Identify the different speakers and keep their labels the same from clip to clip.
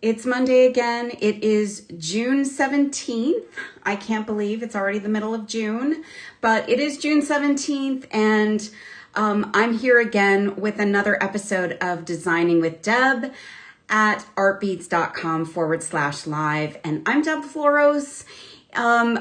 Speaker 1: It's Monday again. It is June 17th. I can't believe it's already the middle of June, but it is June 17th, and I'm here again with another episode of Designing with Deb at artbeads.com/live. And I'm Deb Floros.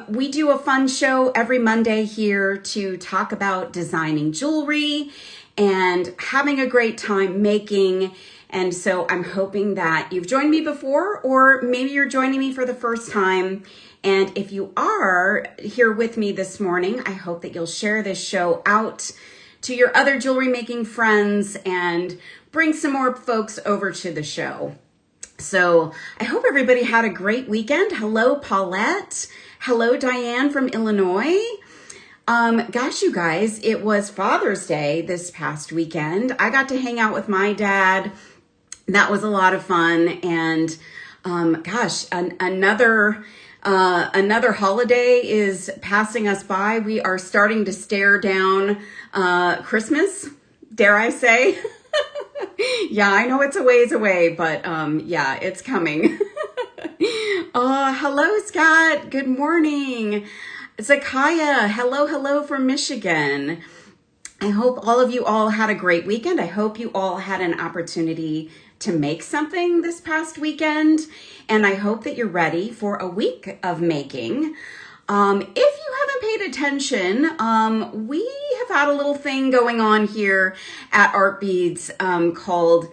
Speaker 1: We do a fun show every Monday here to talk about designing jewelry and having a great time making. And so I'm hoping that you've joined me before, or maybe you're joining me for the first time. And if you are here with me this morning, I hope that you'll share this show out to your other jewelry making friends and bring some more folks over to the show. So I hope everybody had a great weekend. Hello, Paulette. Hello, Diane from Illinois. Gosh, you guys, it was Father's Day this past weekend. I got to hang out with my dad. That was a lot of fun. And gosh, another holiday is passing us by. We are starting to stare down Christmas, dare I say. Yeah, I know it's a ways away, but yeah, it's coming. Hello, Scott. Good morning. Zakaya, hello from Michigan. I hope all of you all had a great weekend. I hope you all had an opportunity to make something this past weekend. And I hope that you're ready for a week of making. If you haven't paid attention, we have had a little thing going on here at Art Beads called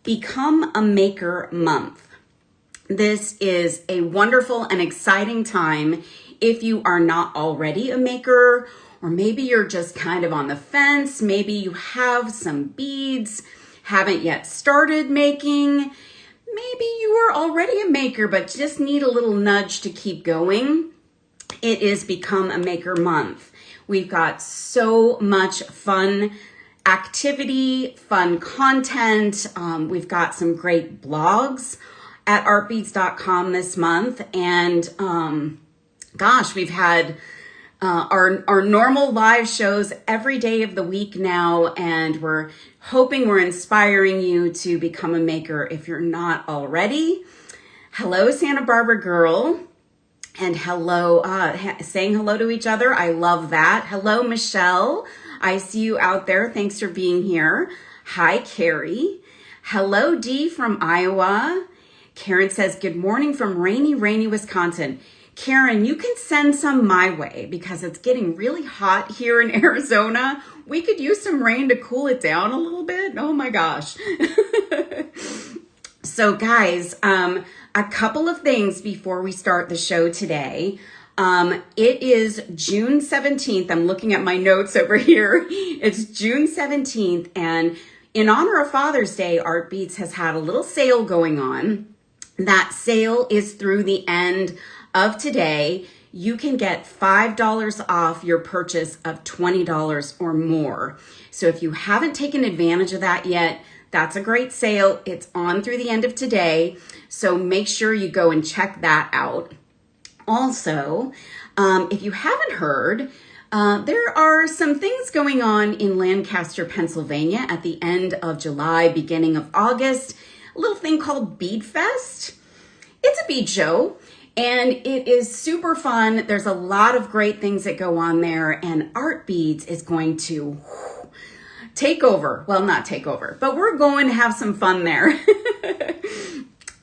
Speaker 1: Become a Maker Month. This is a wonderful and exciting time if you are not already a maker, or maybe you're just kind of on the fence. Maybe you have some beads, haven't yet started making. Maybe you are already a maker, but just need a little nudge to keep going. It is Become a Maker Month. We've got so much fun activity, fun content. We've got some great blogs at artbeads.com this month. And gosh, we've had our normal live shows every day of the week now, and we're hoping we're inspiring you to become a maker if you're not already. Hello, Santa Barbara girl, and hello, saying hello to each other. I love that. Hello, Michelle. I see you out there. Thanks for being here. Hi, Carrie. Hello, Dee from Iowa. Karen says, good morning from rainy Wisconsin. Karen, you can send some my way because it's getting really hot here in Arizona. We could use some rain to cool it down a little bit. Oh my gosh. So guys, a couple of things before we start the show today. It is June 17th. I'm looking at my notes over here. It's June 17th. And in honor of Father's Day, Art Beads has had a little sale going on. That sale is through the end of today. You can get $5 off your purchase of $20 or more. So if you haven't taken advantage of that yet, that's a great sale. It's on through the end of today. So make sure you go and check that out. Also, if you haven't heard, there are some things going on in Lancaster, Pennsylvania at the end of July, beginning of August. A little thing called Bead Fest. It's a bead show. And it is super fun. There's a lot of great things that go on there, and Art Beads is going to take over. Well, not take over, but we're going to have some fun there.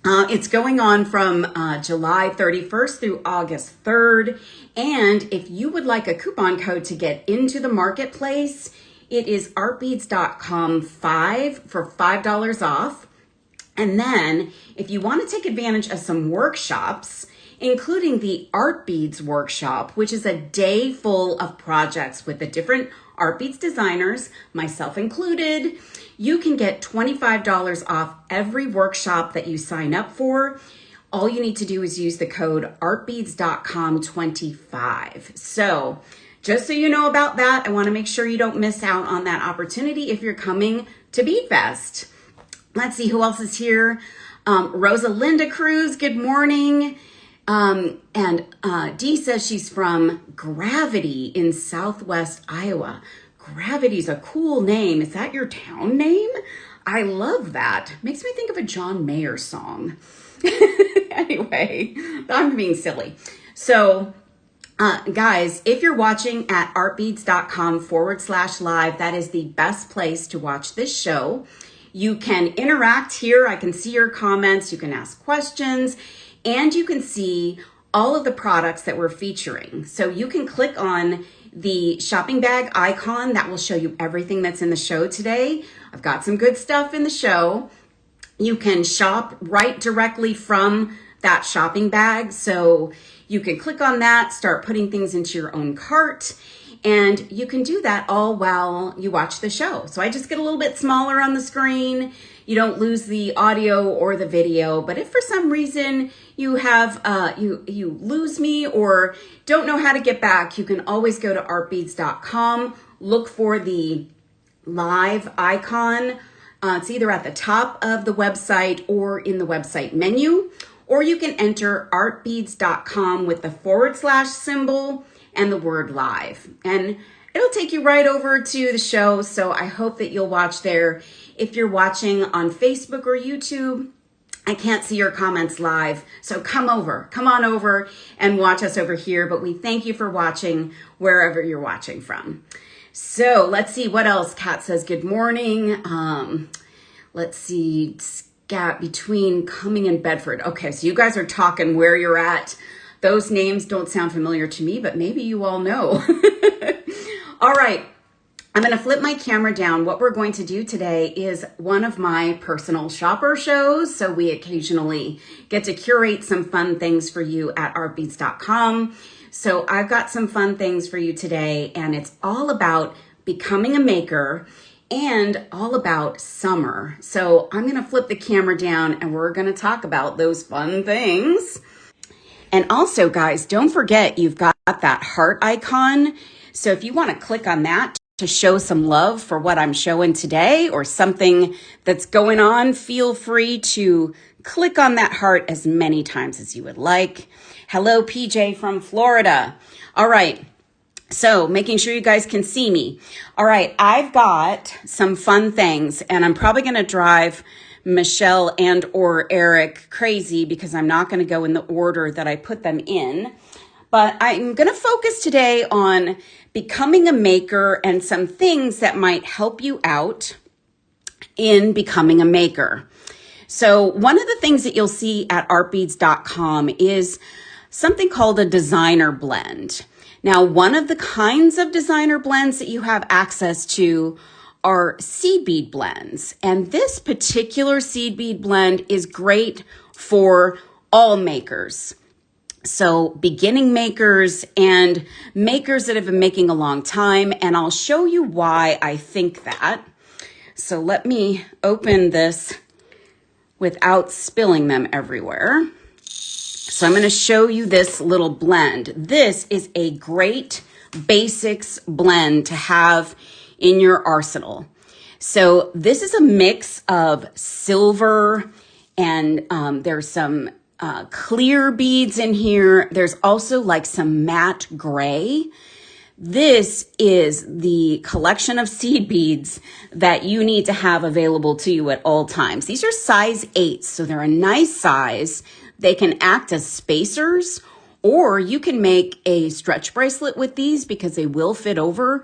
Speaker 1: It's going on from July 31st through August 3rd. And if you would like a coupon code to get into the marketplace, it is artbeads.com/5 for $5 off. And then if you want to take advantage of some workshops, including the Art Beads workshop, which is a day full of projects with the different Art Beads designers, myself included, you can get $25 off every workshop that you sign up for. All you need to do is use the code artbeads.com25. So just so you know about that, I want to make sure you don't miss out on that opportunity if you're coming to Bead Fest. Let's see who else is here. Rosalinda Cruz, good morning. And Dee says she's from Gravity in Southwest Iowa. Gravity's a cool name. Is that your town name? I love that. Makes me think of a John Mayer song. Anyway, I'm being silly. So, guys, if you're watching at artbeads.com/live, that is the best place to watch this show. You can interact here. I can see your comments. You can ask questions, and you can see all of the products that we're featuring. So you can click on the shopping bag icon. That will show you everything that's in the show today. I've got some good stuff in the show. You can shop right directly from that shopping bag. So you can click on that, start putting things into your own cart, and you can do that all while you watch the show. So I just get a little bit smaller on the screen. You don't lose the audio or the video, but if for some reason you have you lose me or don't know how to get back, you can always go to artbeads.com, look for the live icon. It's either at the top of the website or in the website menu, or you can enter artbeads.com with the / symbol and the word live. And it'll take you right over to the show. So I hope that you'll watch there. If you're watching on Facebook or YouTube, I can't see your comments live. So come on over and watch us over here. But we thank you for watching wherever you're watching from. So let's see what else. Kat says, good morning. Let's see, Scat between Cumming and Bedford. Okay, so you guys are talking where you're at. Those names don't sound familiar to me, but maybe you all know. All right, I'm gonna flip my camera down. What we're going to do today is one of my personal shopper shows. So we occasionally get to curate some fun things for you at artbeads.com. So I've got some fun things for you today, and it's all about becoming a maker and all about summer. So I'm gonna flip the camera down and we're gonna talk about those fun things. And also, guys, don't forget you've got that heart icon. So if you wanna click on that to show some love for what I'm showing today or something that's going on, feel free to click on that heart as many times as you would like. Hello, PJ from Florida. All right, so making sure you guys can see me. All right, I've got some fun things, and I'm probably gonna drive Michelle and or Eric crazy because I'm not gonna go in the order that I put them in. But I'm gonna focus today on becoming a maker and some things that might help you out in becoming a maker. So one of the things that you'll see at artbeads.com is something called a designer blend. Now, one of the kinds of designer blends that you have access to are seed bead blends. And this particular seed bead blend is great for all makers. So beginning makers and makers that have been making a long time. And I'll show you why I think that. So let me open this without spilling them everywhere. So I'm going to show you this little blend. This is a great basics blend to have in your arsenal. So this is a mix of silver and there's some clear beads in here. There's also like some matte gray. This is the collection of seed beads that you need to have available to you at all times. These are size 8, so they're a nice size. They can act as spacers, or you can make a stretch bracelet with these because they will fit over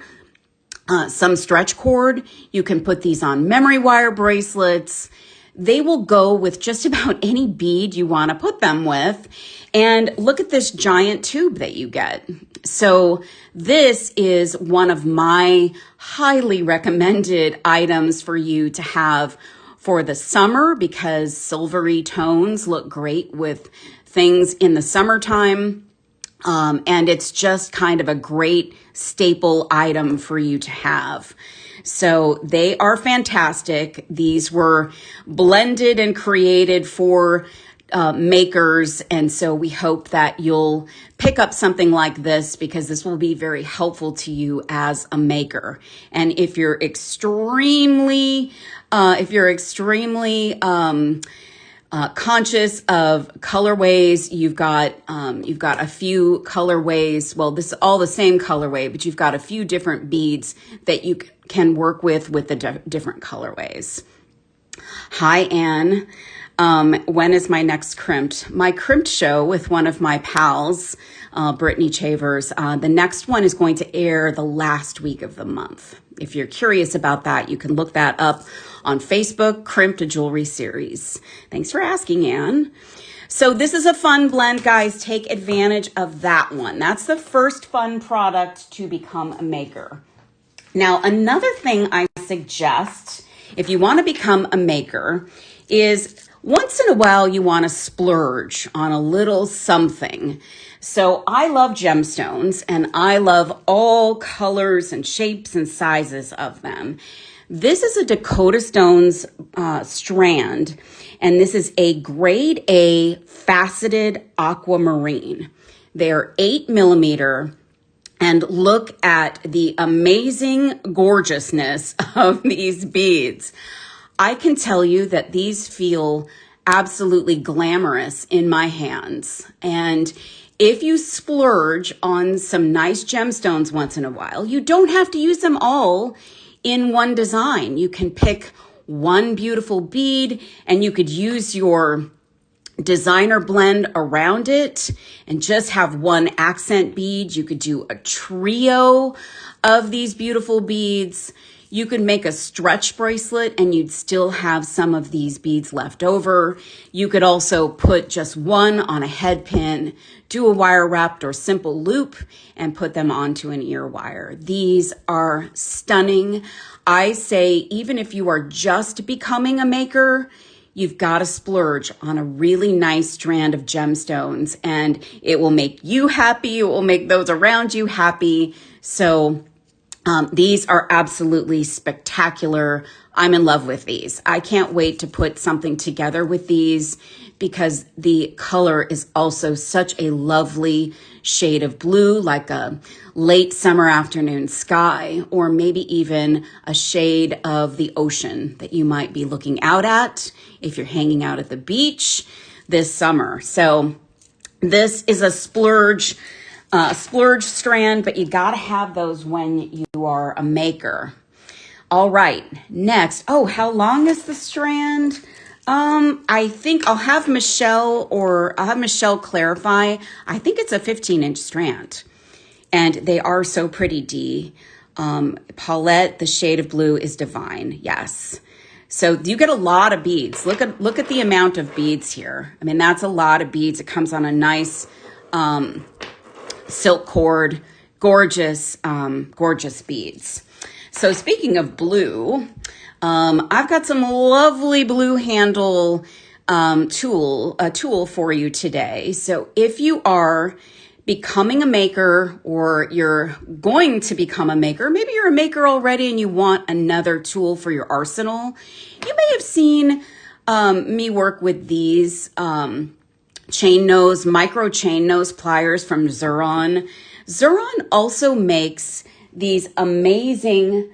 Speaker 1: some stretch cord. You can put these on memory wire bracelets. They will go with just about any bead you want to put them with. And look at this giant tube that you get. So this is one of my highly recommended items for you to have for the summer because silvery tones look great with things in the summertime. And it's just kind of a great staple item for you to have. So they are fantastic. These were blended and created for makers. And so we hope that you'll pick up something like this because this will be very helpful to you as a maker. And if you're extremely conscious of colorways, you've got a few colorways. Well, this is all the same colorway, but you've got a few different beads that you can work with the different colorways. Hi, Anne. When is my next crimped? My crimped show with one of my pals, Brittany Chavers, the next one is going to air the last week of the month. If you're curious about that, you can look that up on Facebook, Crimped a Jewelry Series. Thanks for asking, Anne. So this is a fun blend, guys. Take advantage of that one. That's the first fun product to become a maker. Now, another thing I suggest if you want to become a maker is once in a while you want to splurge on a little something. So I love gemstones and I love all colors and shapes and sizes of them. This is a Dakota Stones strand, and this is a grade A faceted aquamarine. They're 8mm. And look at the amazing gorgeousness of these beads. I can tell you that these feel absolutely glamorous in my hands. And if you splurge on some nice gemstones once in a while, you don't have to use them all in one design. You can pick one beautiful bead and you could use your designer blend around it and just have one accent bead. You could do a trio of these beautiful beads. You could make a stretch bracelet and you'd still have some of these beads left over. You could also put just one on a head pin, do a wire wrapped or simple loop, and put them onto an ear wire. These are stunning. I say, even if you are just becoming a maker, you've got to splurge on a really nice strand of gemstones and it will make you happy. It will make those around you happy. So these are absolutely spectacular. I'm in love with these. I can't wait to put something together with these because the color is also such a lovely shade of blue, like a late summer afternoon sky, or maybe even a shade of the ocean that you might be looking out at if you're hanging out at the beach this summer. So this is a splurge strand, but you gotta have those when you are a maker. All right, next. Oh, how long is the strand? I think I'll have Michelle clarify. I think it's a 15-inch strand. And they are so pretty, Dee. Paulette, the shade of blue is divine. Yes. So you get a lot of beads. Look at the amount of beads here. I mean, that's a lot of beads. It comes on a nice silk cord. Gorgeous, gorgeous beads. So speaking of blue, I've got some lovely blue handle tool for you today. So if you are becoming a maker or you're going to become a maker, maybe you're a maker already and you want another tool for your arsenal, you may have seen me work with these micro chain nose pliers from Xuron. Xuron also makes these amazing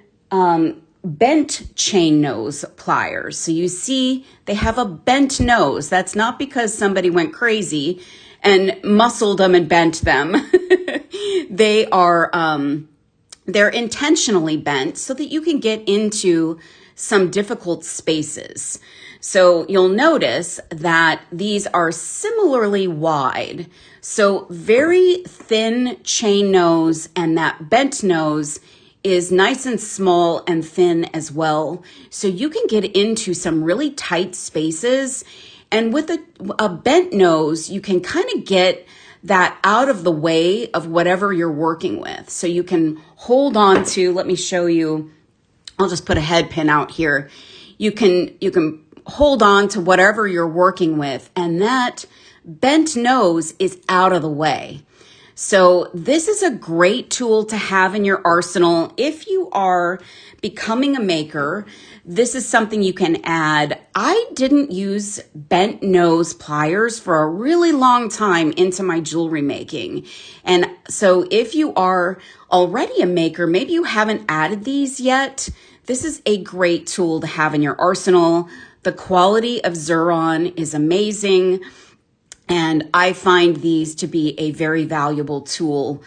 Speaker 1: bent chain nose pliers. So you see they have a bent nose. That's not because somebody went crazy and muscled them and bent them. They are, they're intentionally bent so that you can get into some difficult spaces. So you'll notice that these are similarly wide. So very thin chain nose, and that bent nose is nice and small and thin as well. So you can get into some really tight spaces. And with a bent nose, you can kind of get that out of the way of whatever you're working with. So you can hold on to, let me show you, I'll just put a head pin out here. You can hold on to whatever you're working with, and that bent nose is out of the way. So this is a great tool to have in your arsenal. If you are becoming a maker, this is something you can add. I didn't use bent nose pliers for a really long time into my jewelry making. And so if you are already a maker, maybe you haven't added these yet, this is a great tool to have in your arsenal. The quality of Xuron is amazing. And I find these to be a very valuable tool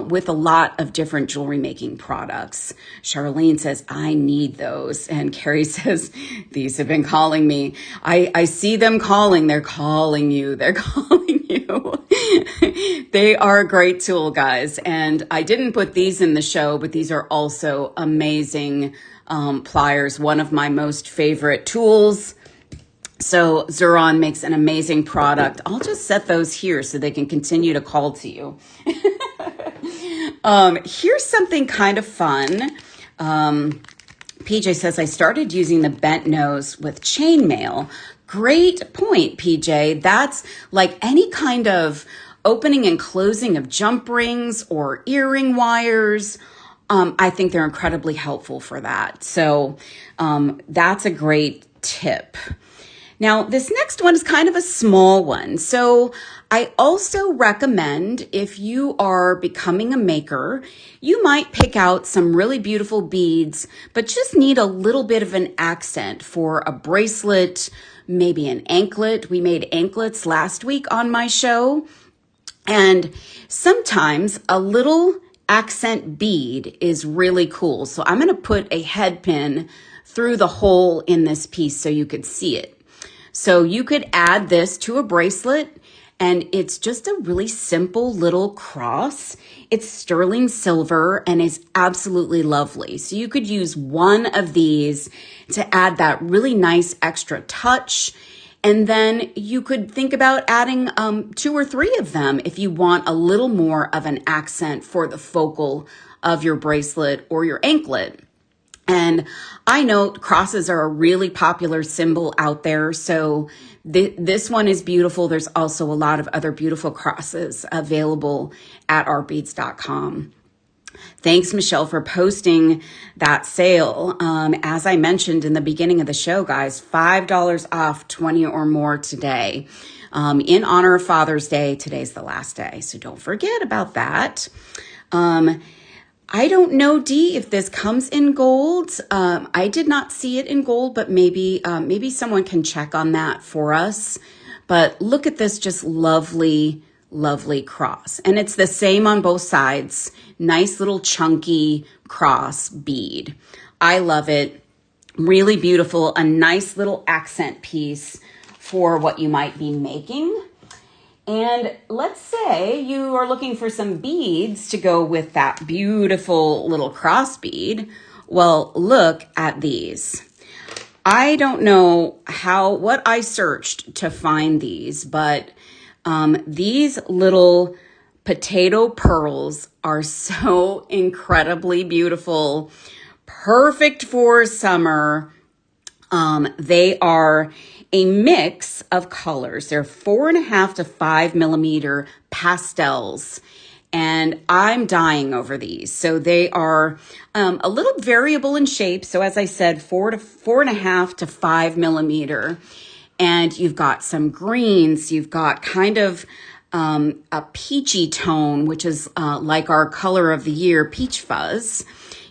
Speaker 1: with a lot of different jewelry making products. Charlene says, I need those. And Carrie says, these have been calling me. I see them calling. They're calling you. They're calling you. They are a great tool, guys. And I didn't put these in the show, but these are also amazing pliers. One of my most favorite tools. So Zuron makes an amazing product. I'll just set those here so they can continue to call to you. Here's something kind of fun. PJ says, I started using the bent nose with chainmail. Great point, PJ. That's like any kind of opening and closing of jump rings or earring wires. I think they're incredibly helpful for that. So that's a great tip. Now, this next one is kind of a small one. So I also recommend if you are becoming a maker, you might pick out some really beautiful beads, but just need a little bit of an accent for a bracelet, maybe an anklet. We made anklets last week on my show. And sometimes a little accent bead is really cool. So I'm going to put a head pin through the hole in this piece so you could see it. So you could add this to a bracelet, and it's just a really simple little cross. It's sterling silver and is absolutely lovely. So you could use one of these to add that really nice extra touch. And then you could think about adding 2 or 3 of them if you want a little more of an accent for the focal of your bracelet or your anklet. And I know crosses are a really popular symbol out there. So this one is beautiful. There's also a lot of other beautiful crosses available at artbeads.com. Thanks, Michelle, for posting that sale. As I mentioned in the beginning of the show, guys, $5 off 20 or more today. In honor of Father's Day, today's the last day. So don't forget about that. I don't know, Dee, if this comes in gold. I did not see it in gold, but maybe someone can check on that for us. But look at this just lovely, lovely cross. And it's the same on both sides. Nice little chunky cross bead. I love it. Really beautiful. A nice little accent piece for what you might be making. And let's say you are looking for some beads to go with that beautiful little cross bead. Well, look at these. I don't know what I searched to find these, but these little potato pearls are so incredibly beautiful. Perfect for summer. They are a mix of colors. They're 4.5 to 5 millimeter pastels, and I'm dying over these. So they are a little variable in shape. So as I said, 4.5 to 5 millimeter, and you've got some greens. You've got kind of a peachy tone, which is like our color of the year, peach fuzz.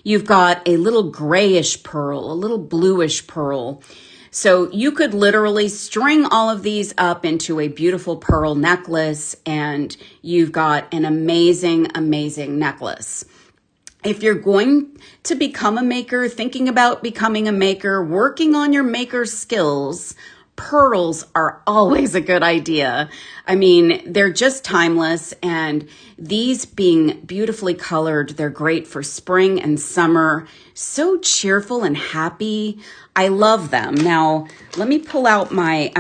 Speaker 1: You've got a little grayish pearl, a little bluish pearl. So you could literally string all of these up into a beautiful pearl necklace, and you've got an amazing, amazing necklace. If you're going to become a maker, thinking about becoming a maker, working on your maker skills, pearls are always a good idea. I mean, they're just timeless, and these being beautifully colored, they're great for spring and summer. So cheerful and happy. I love them. Now, let me pull out my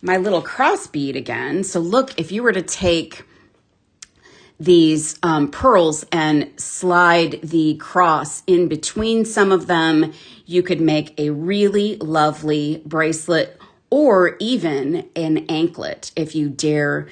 Speaker 1: my little cross bead again. So look, if you were to take these pearls and slide the cross in between some of them, you could make a really lovely bracelet or even an anklet. If you dare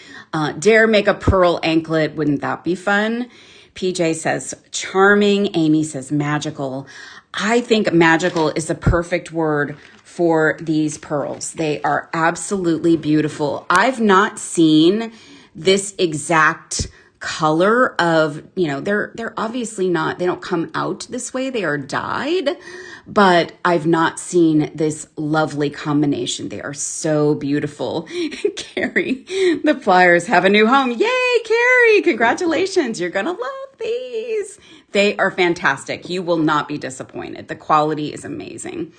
Speaker 1: make a pearl anklet, wouldn't that be fun? PJ says charming. Amy says magical. I think magical is the perfect word for these pearls. They are absolutely beautiful. I've not seen this exact color of, they're obviously not, they don't come out this way. They are dyed, but I've not seen this lovely combination. They are so beautiful. Carrie, the pliers have a new home. Yay, Carrie, congratulations. You're going to love these. They are fantastic. You will not be disappointed. The quality is amazing.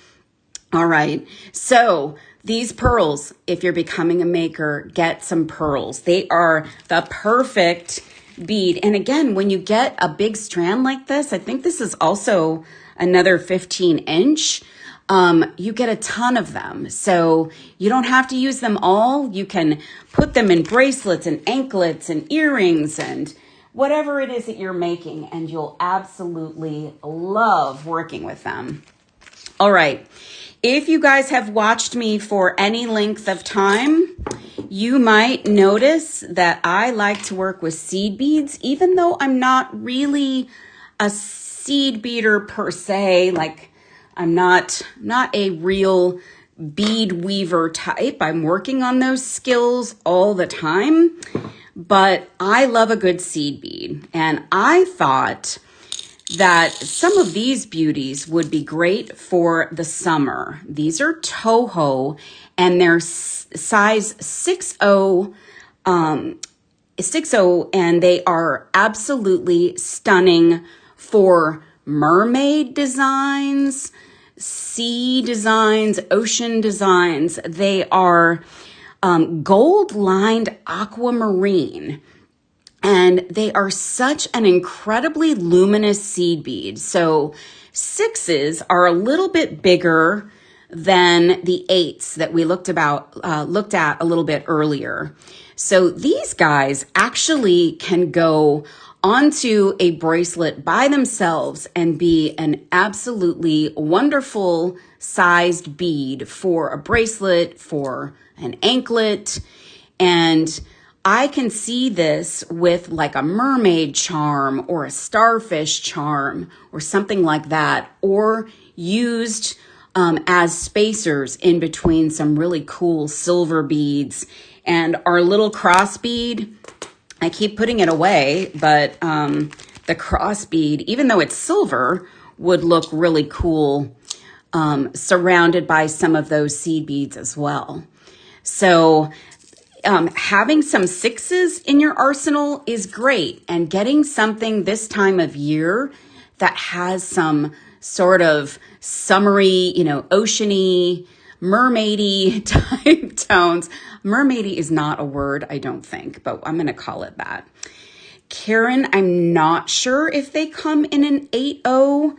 Speaker 1: All right. So these pearls, if you're becoming a maker, get some pearls. They are the perfect bead. And again, when you get a big strand like this, I think this is also another 15-inch. You get a ton of them. So you don't have to use them all. You can put them in bracelets and anklets and earrings and whatever it is that you're making, and you'll absolutely love working with them. All right. If you guys have watched me for any length of time, you might notice that I like to work with seed beads, even though I'm not really a seed beader per se. Like, I'm not a real bead weaver type. I'm working on those skills all the time, but I love a good seed bead. And I thought that some of these beauties would be great for the summer. These are Toho, and they're size 6'0", 6'0", and they are absolutely stunning for mermaid designs, sea designs, ocean designs. They are gold-lined aquamarine. And they are such an incredibly luminous seed bead. So 6s are a little bit bigger than the 8s that we looked at a little bit earlier. So these guys actually can go onto a bracelet by themselves and be an absolutely wonderful sized bead for a bracelet, for an anklet, and I can see this with like a mermaid charm or a starfish charm or something like that, or used as spacers in between some really cool silver beads. And our little cross bead, I keep putting it away, but the cross bead, even though it's silver, would look really cool surrounded by some of those seed beads as well. So having some 6s in your arsenal is great, and getting something this time of year that has some sort of summery, oceany, mermaidy type tones. Mermaidy is not a word, I don't think, but I'm going to call it that. Karen, I'm not sure if they come in an 8.0.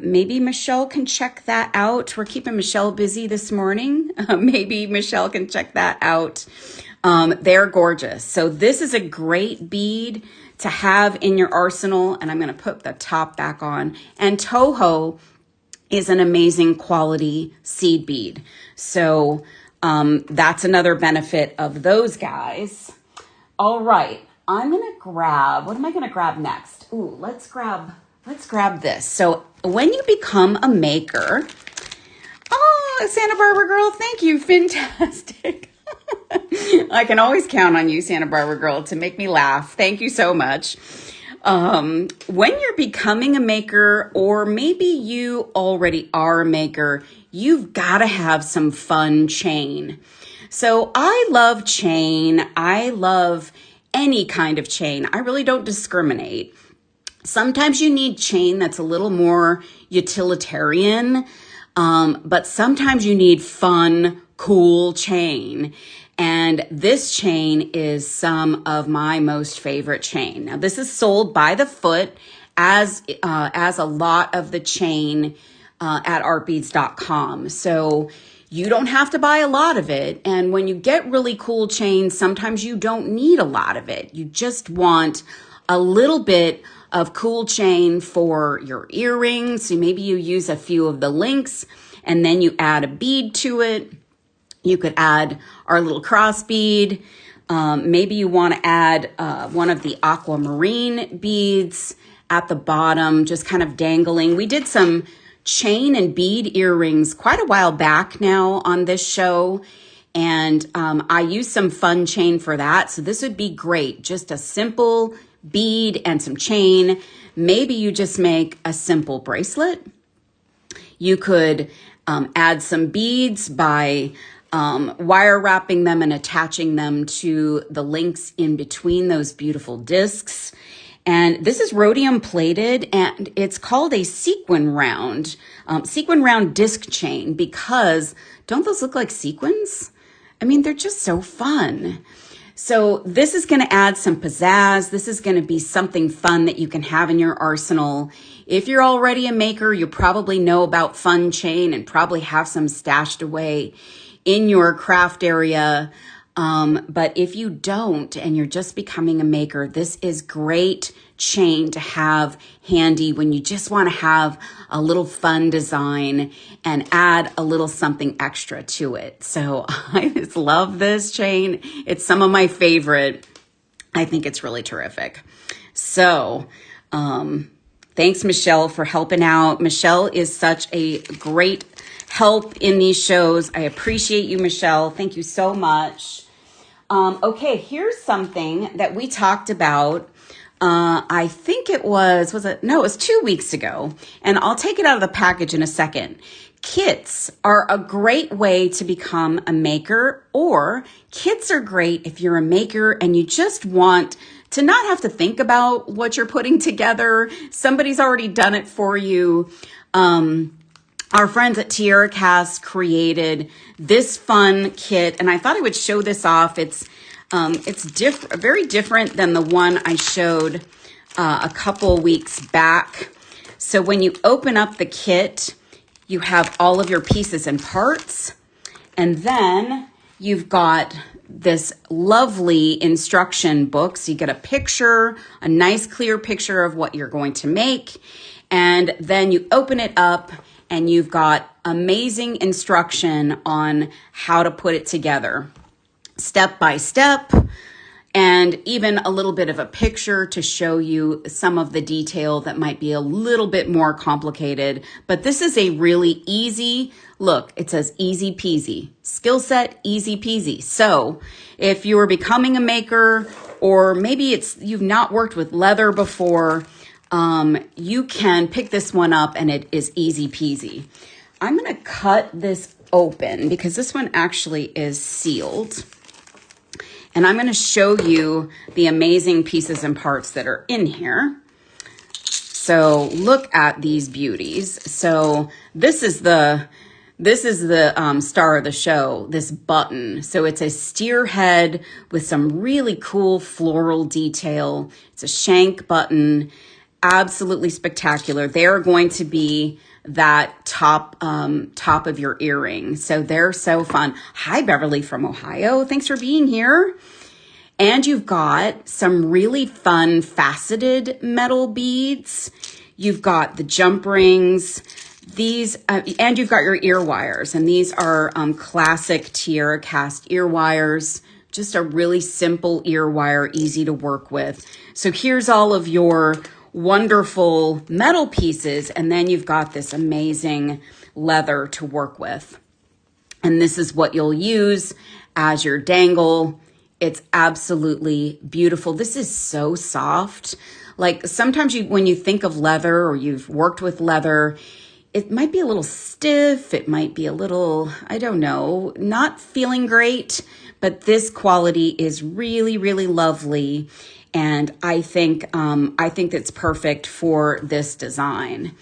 Speaker 1: Maybe Michelle can check that out. We're keeping Michelle busy this morning. Maybe Michelle can check that out. They're gorgeous. So this is a great bead to have in your arsenal. And I'm going to put the top back on. And Toho is an amazing quality seed bead. So that's another benefit of those guys. All right. I'm going to grab, what am I going to grab next? Ooh, let's grab this. So when you become a maker, oh, Santa Barbara girl, thank you. Fantastic. I can always count on you, Santa Barbara girl, to make me laugh. Thank you so much. When you're becoming a maker, or maybe you already are a maker, you've got to have some fun chain. So I love chain. I love any kind of chain. I really don't discriminate. Sometimes you need chain that's a little more utilitarian, but sometimes you need fun, cool chain. And this chain is some of my most favorite chain. Now, this is sold by the foot as a lot of the chain at artbeads.com. So you don't have to buy a lot of it. And when you get really cool chain, sometimes you don't need a lot of it. You just want a little bit of cool chain for your earrings. So maybe you use a few of the links and then you add a bead to it. You could add our little cross bead. Maybe you want to add one of the aquamarine beads at the bottom, just kind of dangling. We did some chain and bead earrings quite a while back now on this show. And I use some fun chain for that. So this would be great. Just a simple bead and some chain. Maybe you just make a simple bracelet. You could add some beads by wire wrapping them and attaching them to the links in between those beautiful discs. And this is rhodium plated, and it's called a sequin round disc chain, because don't those look like sequins? I mean, they're just so fun. So this is going to add some pizzazz. This is going to be something fun that you can have in your arsenal. If you're already a maker, you probably know about fun chain and probably have some stashed away in your craft area. But if you don't and you're just becoming a maker, this is great chain to have handy when you just want to have a little fun design and add a little something extra to it. So I just love this chain. It's some of my favorite. I think it's really terrific. So thanks, Michelle, for helping out. Michelle is such a great help in these shows. I appreciate you, Michelle. Thank you so much. Okay, here's something that we talked about. I think it was it? No, it was 2 weeks ago. And I'll take it out of the package in a second. Kits are a great way to become a maker, or kits are great if you're a maker and you just want to not have to think about what you're putting together. Somebody's already done it for you. Our friends at Tierra Cast created this fun kit, and I thought I would show this off. It's very different than the one I showed a couple weeks back. So when you open up the kit, you have all of your pieces and parts, and then you've got this lovely instruction book. So you get a picture, a nice clear picture of what you're going to make, and then you open it up and you've got amazing instruction on how to put it together, step by step, and even a little bit of a picture to show you some of the detail that might be a little bit more complicated. But this is a really easy, look, it says easy peasy, skill set, easy peasy. So if you're becoming a maker, or maybe you've not worked with leather before, you can pick this one up and it is easy peasy. I'm going to cut this open because this one actually is sealed. And I'm going to show you the amazing pieces and parts that are in here. So look at these beauties. So this is the star of the show, this button. So it's a steer head with some really cool floral detail. It's a shank button. Absolutely spectacular. They're going to be that top of your earring. So they're so fun. Hi, Beverly from Ohio. Thanks for being here. And you've got some really fun faceted metal beads. You've got the jump rings. These, and you've got your ear wires. And these are classic Tierra Cast ear wires. Just a really simple ear wire, easy to work with. So here's all of your wonderful metal pieces, and then you've got this amazing leather to work with. And this is what you'll use as your dangle. It's absolutely beautiful. This is so soft. Like sometimes when you think of leather or you've worked with leather, it might be a little stiff. It might be a little, I don't know, not feeling great, but this quality is really, really lovely. And I think that's perfect for this design.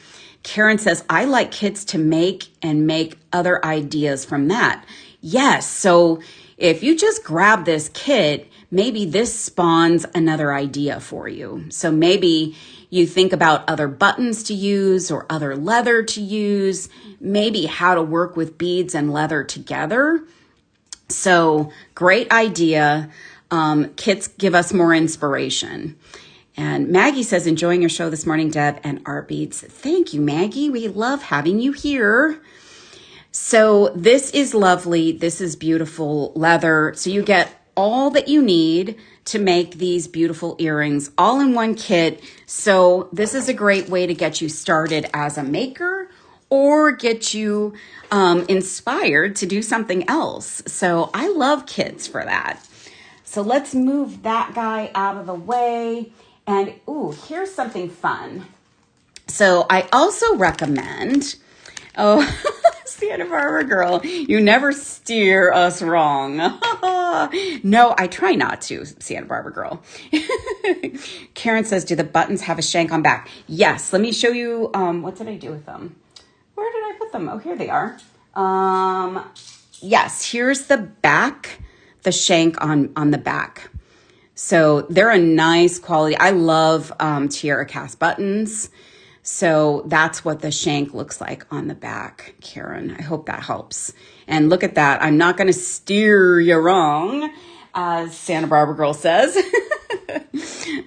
Speaker 1: Karen says, I like kits to make and make other ideas from that. Yes. So if you just grab this kit, maybe this spawns another idea for you. So maybe you think about other buttons to use or other leather to use, maybe how to work with beads and leather together. So great idea. Kits give us more inspiration. And Maggie says, enjoying your show this morning, Deb and Art Beads. Thank you, Maggie. We love having you here. So this is lovely. This is beautiful leather. So you get all that you need to make these beautiful earrings all in one kit. So this is a great way to get you started as a maker, or get you inspired to do something else. So I love kits for that. So let's move that guy out of the way. And ooh, here's something fun. So I also recommend, oh, Santa Barbara girl, you never steer us wrong. No, I try not to, Santa Barbara girl. Karen says, do the buttons have a shank on back? Yes, let me show you, what did I do with them? Where did I put them? Oh, here they are. Yes, here's the back, the shank on the back. So they're a nice quality. I love tiara cast buttons. So that's what the shank looks like on the back, Karen. I hope that helps. And look at that. I'm not going to steer you wrong, as Santa Barbara girl says.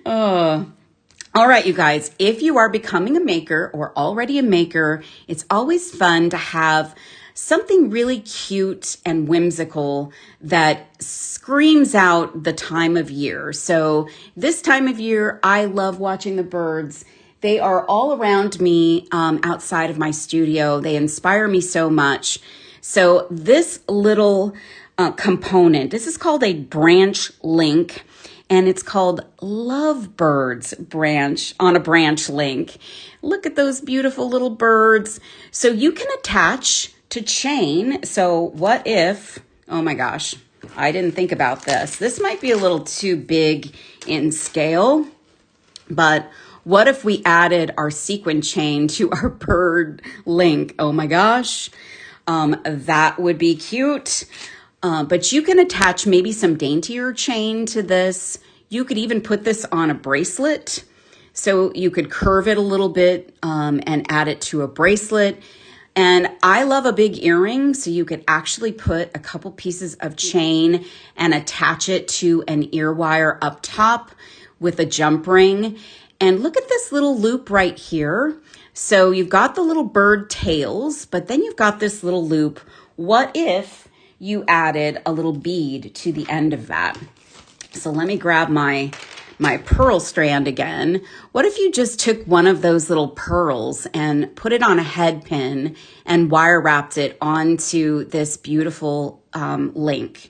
Speaker 1: All right, you guys, if you are becoming a maker or already a maker, it's always fun to have something really cute and whimsical that screams out the time of year. So this time of year, I love watching the birds. They are all around me outside of my studio. They inspire me so much. So this little component, this is called a branch link, and it's called Lovebirds branch on a branch link. Look at those beautiful little birds. So you can attach to chain. So what if, oh my gosh, I didn't think about this. This might be a little too big in scale, but what if we added our sequin chain to our bird link? Oh my gosh, that would be cute. But you can attach maybe some daintier chain to this. You could even put this on a bracelet. So you could curve it a little bit and add it to a bracelet. And I love a big earring, so you could actually put a couple pieces of chain and attach it to an ear wire up top with a jump ring. And look at this little loop right here. So you've got the little bird tails, but then you've got this little loop. What if you added a little bead to the end of that? So let me grab my pearl strand again. What if you just took one of those little pearls and put it on a head pin and wire wrapped it onto this beautiful link?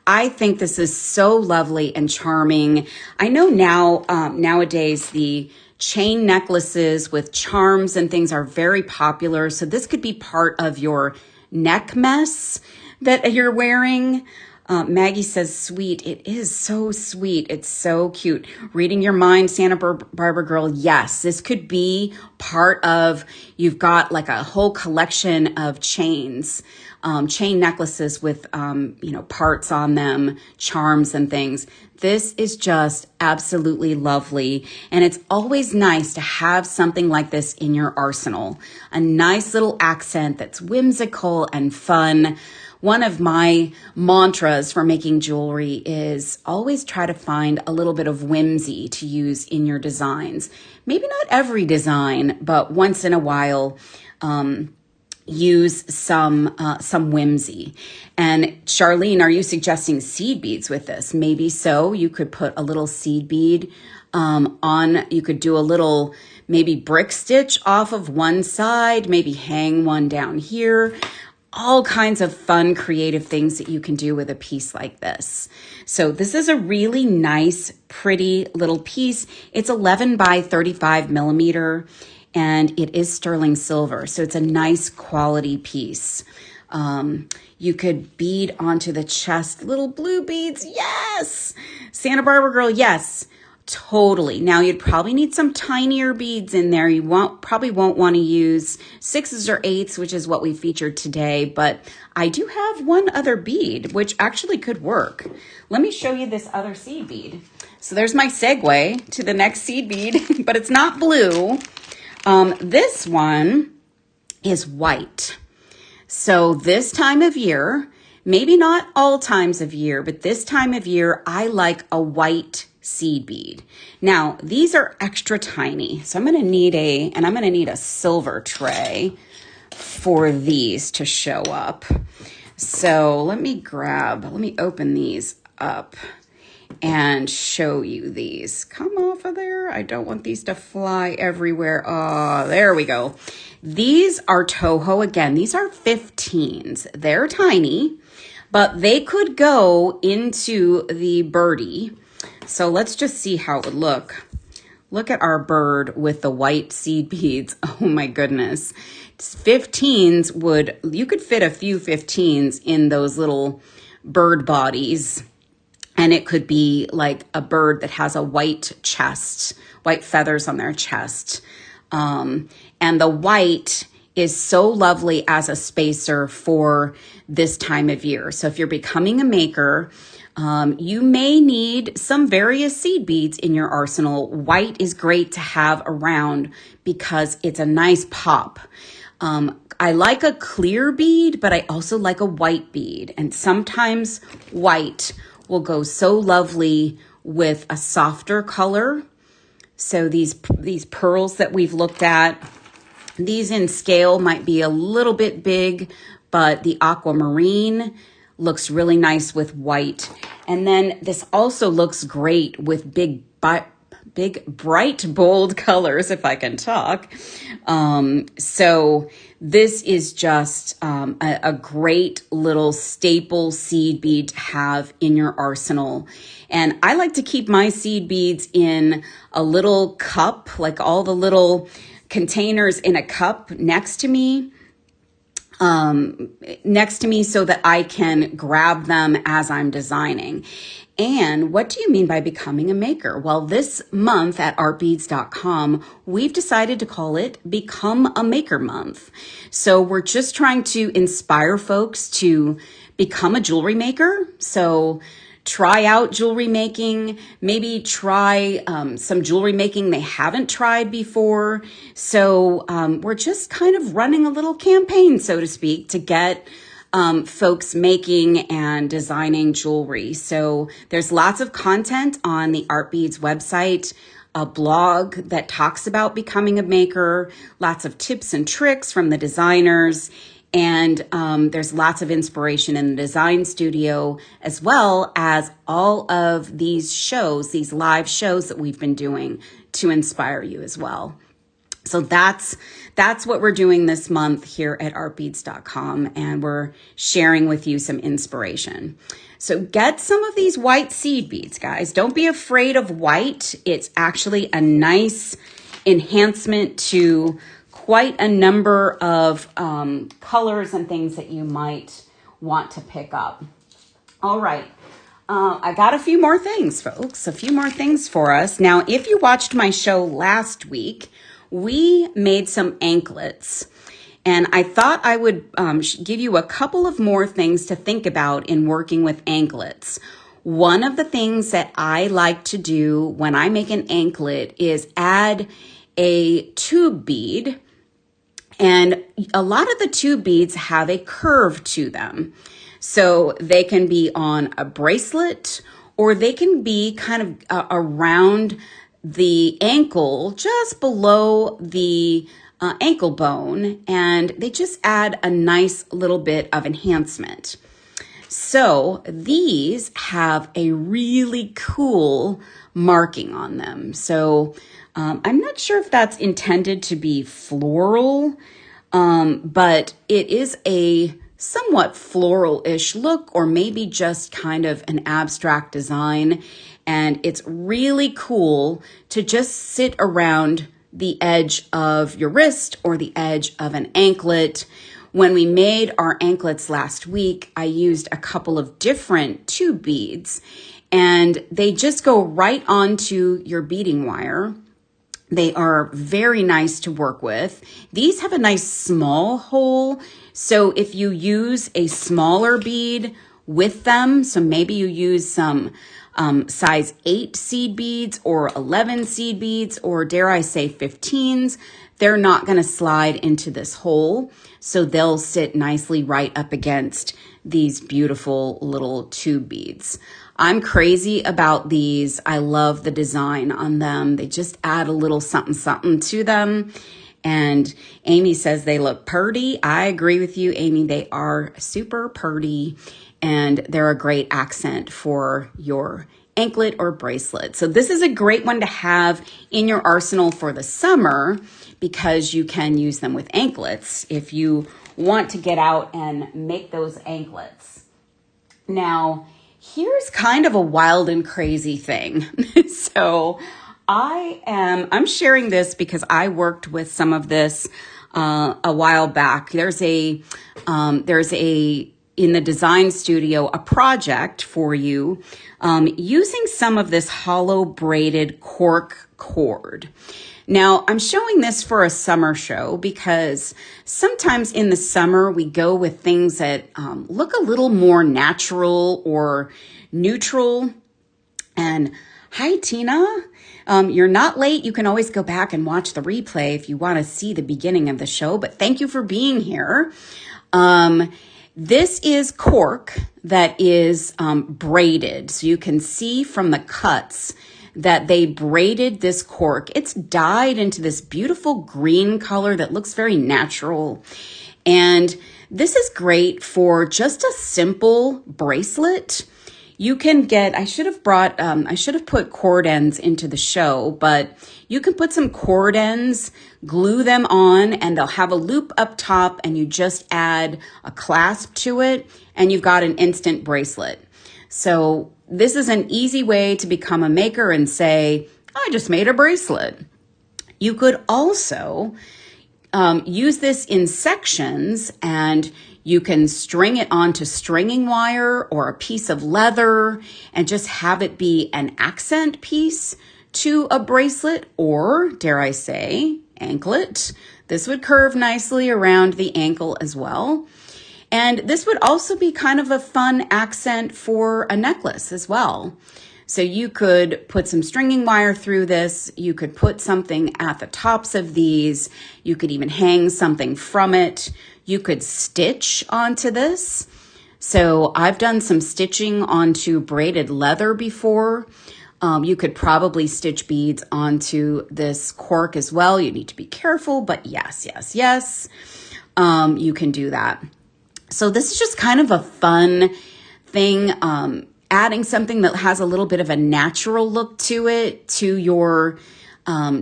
Speaker 1: I think this is so lovely and charming. I know now, nowadays, the chain necklaces with charms and things are very popular. So this could be part of your neck mess that you're wearing. Maggie says, sweet. It is so sweet. It's so cute. Reading your mind, Santa Barbara girl. Yes, this could be part of, you've got like a whole collection of chains, chain necklaces with, parts on them, charms and things. This is just absolutely lovely. And it's always nice to have something like this in your arsenal. A nice little accent that's whimsical and fun. One of my mantras for making jewelry is always try to find a little bit of whimsy to use in your designs. Maybe not every design, but once in a while, use some whimsy. And Charlene, are you suggesting seed beads with this? Maybe so. You could put a little seed bead on. You could do a little maybe brick stitch off of one side, maybe hang one down here. All kinds of fun, creative things that you can do with a piece like this. So this is a really nice, pretty little piece. It's 11 by 35 millimeter, and it is sterling silver. So it's a nice quality piece. You could bead onto the chest, little blue beads. Yes! Santa Barbara girl, yes. Totally. Now you'd probably need some tinier beads in there. You probably won't want to use 6s or 8s, which is what we featured today, but I do have one other bead, which actually could work. Let me show you this other seed bead. So there's my segue to the next seed bead, but it's not blue. This one is white. So this time of year, maybe not all times of year, but this time of year, I like a white seed bead. Now, these are extra tiny. So I'm going to need a silver tray for these to show up. So let me open these up. and show you these. Come off of there. I don't want these to fly everywhere. Oh, there we go. These are Toho. Again, these are 15s. They're tiny, but they could go into the birdie. So let's just see how it would look. Look at our bird with the white seed beads. Oh my goodness. 15s would, you could fit a few 15s in those little bird bodies. And it could be like a bird that has a white chest, white feathers on their chest. And the white is so lovely as a spacer for this time of year. So if you're becoming a maker, you may need some various seed beads in your arsenal. White is great to have around because it's a nice pop. I like a clear bead, but I also like a white bead. And sometimes white will go so lovely with a softer color. So these pearls that we've looked at, these in scale might be a little bit big, but the Aquamarine looks really nice with white. And then this also looks great with big, bright, bold colors, if I can talk. So this is just a great little staple seed bead to have in your arsenal. And I like to keep my seed beads in a little cup, like all the little containers in a cup next to me so that I can grab them as I'm designing. And what do you mean by becoming a maker? Well, this month at artbeads.com, we've decided to call it Become a Maker Month. So we're just trying to inspire folks to become a jewelry maker. So try out jewelry making, maybe try some jewelry making they haven't tried before. So we're just kind of running a little campaign, so to speak, to get folks making and designing jewelry. So there's lots of content on the Art Beads website, a blog that talks about becoming a maker, lots of tips and tricks from the designers. And there's lots of inspiration in the design studio, as well as all of these shows, these live shows that we've been doing to inspire you as well. So that's what we're doing this month here at artbeads.com, and we're sharing with you some inspiration. So get some of these white seed beads, guys. Don't be afraid of white. It's actually a nice enhancement to quite a number of colors and things that you might want to pick up. All right. I got a few more things, folks, a few more things for us. Now, if you watched my show last week, we made some anklets, and I thought I would give you a couple of more things to think about in working with anklets. One of the things that I like to do when I make an anklet is add a tube bead. And a lot of the tube beads have a curve to them. So they can be on a bracelet, or they can be kind of around the ankle, just below the ankle bone. And they just add a nice little bit of enhancement. So these have a really cool marking on them. So I'm not sure if that's intended to be floral, but it is a somewhat floral-ish look, or maybe just kind of an abstract design. And it's really cool to just sit around the edge of your wrist or the edge of an anklet. When we made our anklets last week, I used a couple of different tube beads, and they just go right onto your beading wire. They are very nice to work with. These have a nice small hole. So if you use a smaller bead with them, so maybe you use some size 8 seed beads or 11 seed beads, or dare I say 15s, they're not going to slide into this hole. So they'll sit nicely right up against these beautiful little tube beads. I'm crazy about these. I love the design on them. They just add a little something, something to them. And Amy says they look purty. I agree with you, Amy. They are super purty, and they're a great accent for your anklet or bracelet. So this is a great one to have in your arsenal for the summer because you can use them with anklets if you want to get out and make those anklets. Now, here's kind of a wild and crazy thing. So I'm sharing this because I worked with some of this a while back. There's a in the design studio, a project for you using some of this hollow braided cork cord. Now, I'm showing this for a summer show because sometimes in the summer we go with things that look a little more natural or neutral. And hi, Tina. You're not late. You can always go back and watch the replay if you want to see the beginning of the show, but thank you for being here. This is cork that is braided. So you can see from the cuts that they braided this cork. It's dyed into this beautiful green color that looks very natural. And this is great for just a simple bracelet. You can get, I should have put cord ends into the show, but you can put some cord ends, glue them on, and they'll have a loop up top, and you just add a clasp to it, and you've got an instant bracelet. So this is an easy way to become a maker and say, I just made a bracelet. You could also use this in sections, and you can string it onto stringing wire or a piece of leather and just have it be an accent piece to a bracelet, or dare I say, anklet. This would curve nicely around the ankle as well. And this would also be kind of a fun accent for a necklace as well. So you could put some stringing wire through this. You could put something at the tops of these. You could even hang something from it. You could stitch onto this. So I've done some stitching onto braided leather before. You could probably stitch beads onto this cork as well. You need to be careful, but yes. You can do that. So this is just kind of a fun thing, adding something that has a little bit of a natural look to it, to your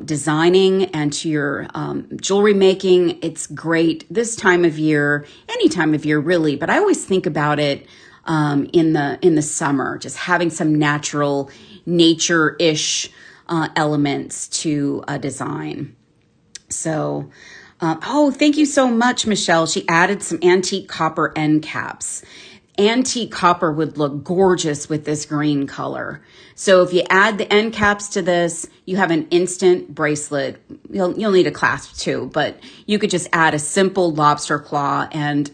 Speaker 1: designing and to your jewelry making. It's great this time of year, any time of year really, but I always think about it in the summer, just having some natural nature-ish elements to a design. So thank you so much, Michelle. She added some antique copper end caps. Antique copper would look gorgeous with this green color. So if you add the end caps to this, you have an instant bracelet. You'll need a clasp too, but you could just add a simple lobster claw and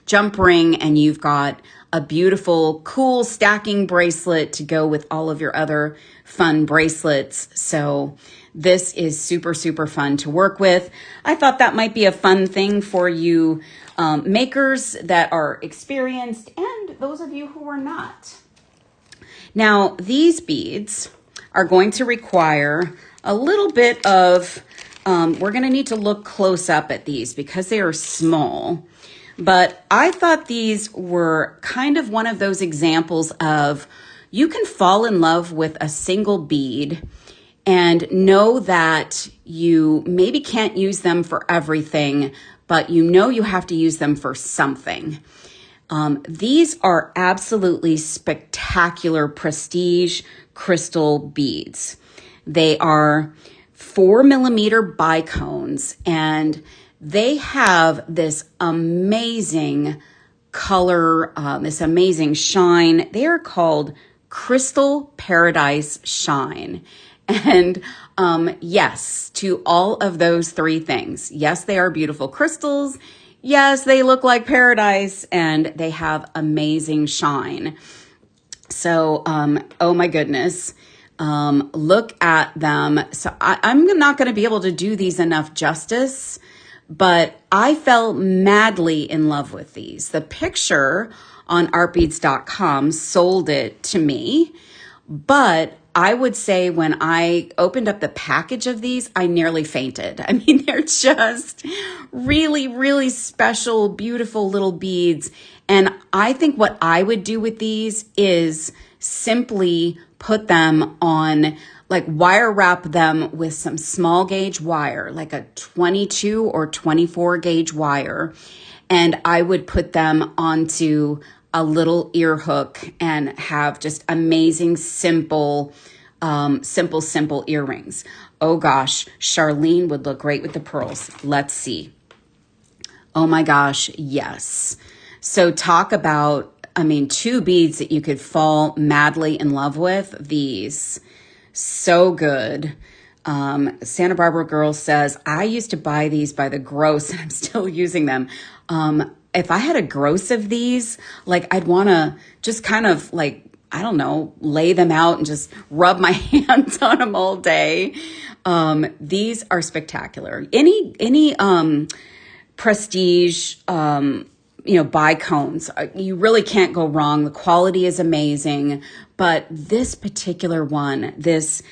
Speaker 1: jump ring, and you've got a beautiful, cool stacking bracelet to go with all of your other fun bracelets. So this is super, super fun to work with. I thought that might be a fun thing for you makers that are experienced and those of you who are not. Now, these beads are going to require a little bit of, we're going to need to look close up at these because they are small. But I thought these were kind of one of those examples of you can fall in love with a single bead and know that you maybe can't use them for everything, but you know you have to use them for something. These are absolutely spectacular prestige crystal beads. They are 4mm bicones, and they have this amazing color, this amazing shine. They are called Crystal Paradise Shine. And yes, to all of those three things. Yes, they are beautiful crystals. Yes, they look like paradise, and they have amazing shine. So, oh my goodness. Look at them. So I'm not going to be able to do these enough justice, but I fell madly in love with these. The picture on artbeads.com sold it to me, but I would say when I opened up the package of these, I nearly fainted. I mean, they're just really, really special, beautiful little beads. And I think what I would do with these is simply put them on, like wire wrap them with some small gauge wire, like a 22 or 24 gauge wire. And I would put them onto a little ear hook and have just amazing, simple earrings. Oh gosh, Charlene would look great with the pearls. Let's see. Oh my gosh, yes. So talk about, I mean, two beads that you could fall madly in love with. These, so good. Santa Barbara Girl says, I used to buy these by the gross and I'm still using them. If I had a gross of these, like I'd want to just kind of like, I don't know, lay them out and just rub my hands on them all day. These are spectacular. Any prestige, bicones, you really can't go wrong. The quality is amazing, but this particular one, this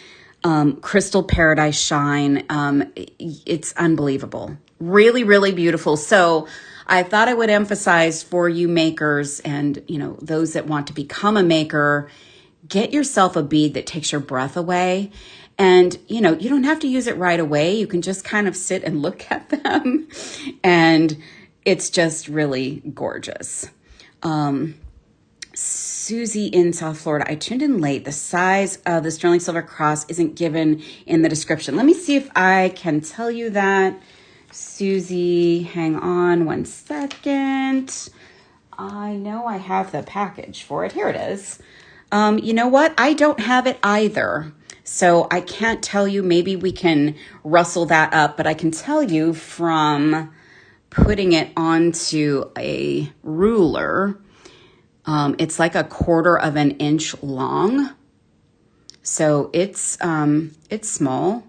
Speaker 1: Crystal Paradise Shine, it's unbelievable. Really, really beautiful. So I thought I would emphasize for you makers and, those that want to become a maker, get yourself a bead that takes your breath away. And, you don't have to use it right away. You can just kind of sit and look at them. And it's just really gorgeous. Susie in South Florida, I tuned in late. The size of the sterling silver cross isn't given in the description. Let me see if I can tell you that. Susie, hang on one second. I know I have the package for it. Here it is. You know what? I don't have it either. So I can't tell you. Maybe we can rustle that up, but I can tell you from putting it onto a ruler. It's like 1/4 of an inch long. So it's small.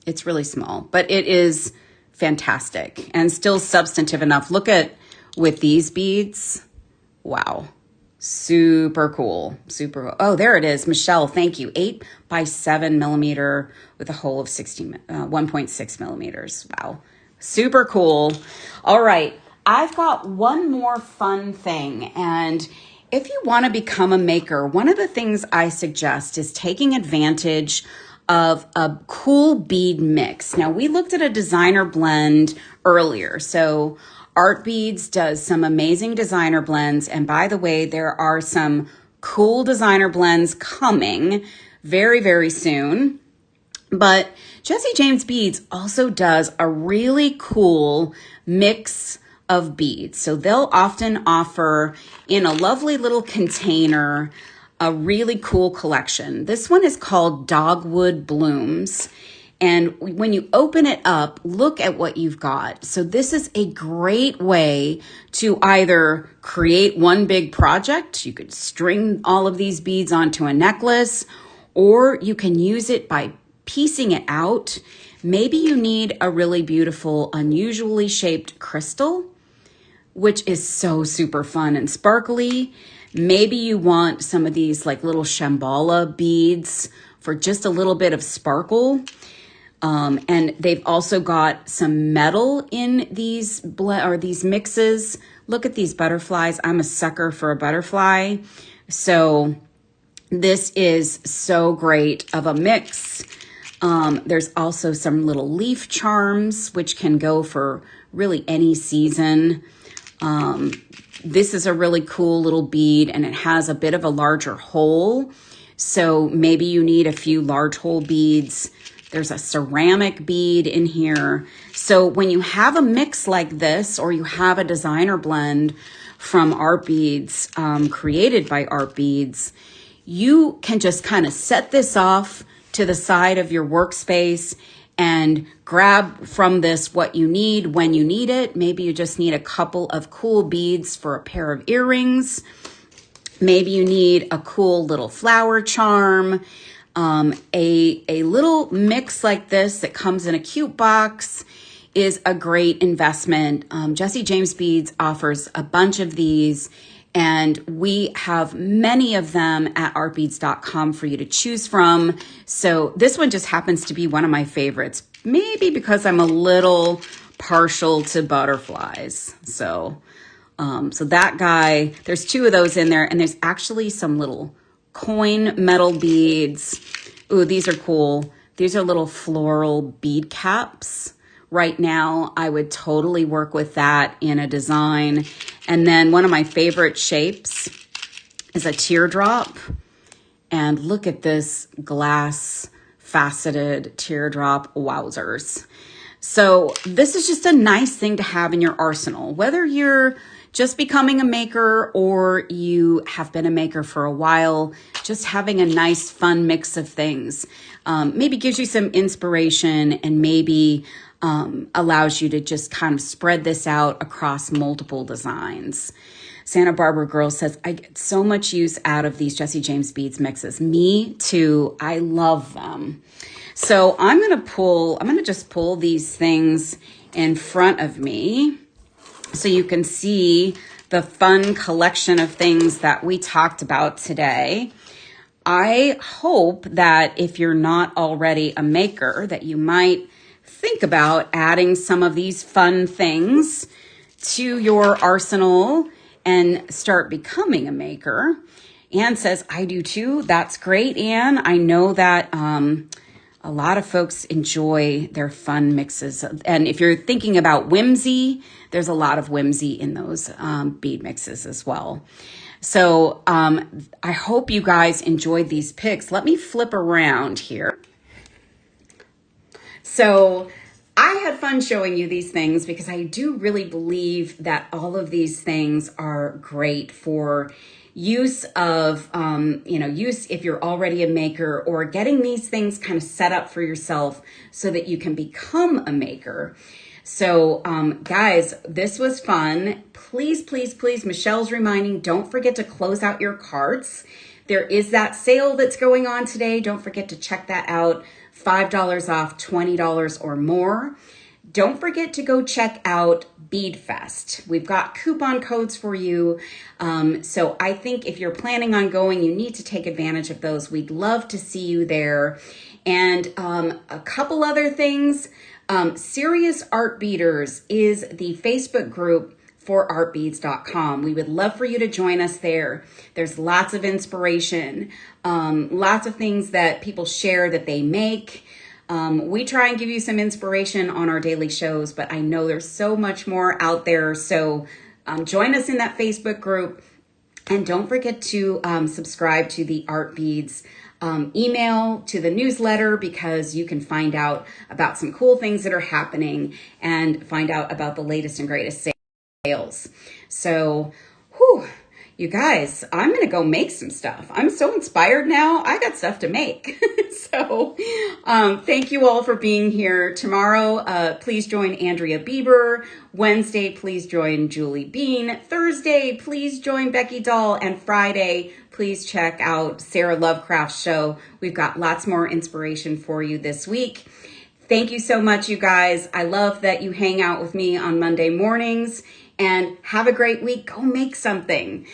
Speaker 1: It's really small, but it is fantastic and still substantive enough. Look at with these beads. Wow. Super cool. Oh, there it is. Michelle, thank you. 8 by 7 millimeter with a hole of 1.6 millimeters. Wow. Super cool. All right. I've got one more fun thing. And if you want to become a maker, one of the things I suggest is taking advantage of a cool bead mix. Now, we looked at a designer blend earlier. So Art Beads does some amazing designer blends. And by the way, there are some cool designer blends coming very, very soon. But Jesse James Beads also does a really cool mix of beads. So they'll often offer in a lovely little container a really cool collection. This one is called Dogwood Blooms. And when you open it up, look at what you've got. So this is a great way to either create one big project. You could string all of these beads onto a necklace, or you can use it by piecing it out. Maybe you need a really beautiful, unusually shaped crystal, which is so super fun and sparkly. Maybe you want some of these like little Shambhala beads for just a little bit of sparkle. And they've also got some metal in these these mixes. Look at these butterflies. I'm a sucker for a butterfly. So this is so great of a mix. There's also some little leaf charms, which can go for really any season. This is a really cool little bead, and it has a bit of a larger hole. So maybe you need a few large hole beads. There's a ceramic bead in here. So when you have a mix like this, or you have a designer blend from Art Beads, created by Art Beads, you can just kind of set this off to the side of your workspace and grab from this what you need when you need it. Maybe you just need a couple of cool beads for a pair of earrings. Maybe you need a cool little flower charm. A little mix like this that comes in a cute box is a great investment. Jesse James Beads offers a bunch of these, and we have many of them at artbeads.com for you to choose from. So this one just happens to be one of my favorites, maybe because I'm a little partial to butterflies. So So that guy, there's 2 of those in there, and there's actually some little coin metal beads. Ooh, these are cool. These are little floral bead caps. Right now, I would totally work with that in a design. And then one of my favorite shapes is a teardrop. And look at this glass faceted teardrop. Wowzers. So this is just a nice thing to have in your arsenal, whether you're just becoming a maker or you have been a maker for a while. Just having a nice fun mix of things maybe gives you some inspiration, and maybe allows you to just kind of spread this out across multiple designs. Santa Barbara Girl says, I get so much use out of these Jesse James beads mixes. Me too. I love them. So I'm going to just pull these things in front of me so you can see the fun collection of things that we talked about today. I hope that if you're not already a maker, that you might think about adding some of these fun things to your arsenal and start becoming a maker. Anne says, I do too. That's great, Anne. I know that a lot of folks enjoy their fun mixes. And if you're thinking about whimsy, there's a lot of whimsy in those bead mixes as well. So I hope you guys enjoyed these picks. Let me flip around here. So I had fun showing you these things because I do really believe that all of these things are great for use of, use if you're already a maker, or getting these things kind of set up for yourself so that you can become a maker. So guys, this was fun. Please, please, please, Michelle's reminding, don't forget to close out your carts. There is that sale that's going on today. Don't forget to check that out. $5 off, $20 or more. Don't forget to go check out Bead Fest. We've got coupon codes for you. So I think if you're planning on going, you need to take advantage of those. We'd love to see you there. And a couple other things. Serious Art Beaders is the Facebook group for artbeads.com. We would love for you to join us there. There's lots of inspiration, lots of things that people share that they make. We try and give you some inspiration on our daily shows, but I know there's so much more out there. So join us in that Facebook group, and don't forget to subscribe to the Art Beads email, to the newsletter, because you can find out about some cool things that are happening and find out about the latest and greatest sales. So, you guys, I'm going to go make some stuff. I'm so inspired now. I got stuff to make. So, thank you all for being here. Tomorrow, please join Andrea Bieber. Wednesday, please join Julie Bean. Thursday, please join Becky Dahl. And Friday, please check out Sarah Lovecraft's show. We've got lots more inspiration for you this week. Thank you so much, you guys. I love that you hang out with me on Monday mornings. And have a great week. Go make something.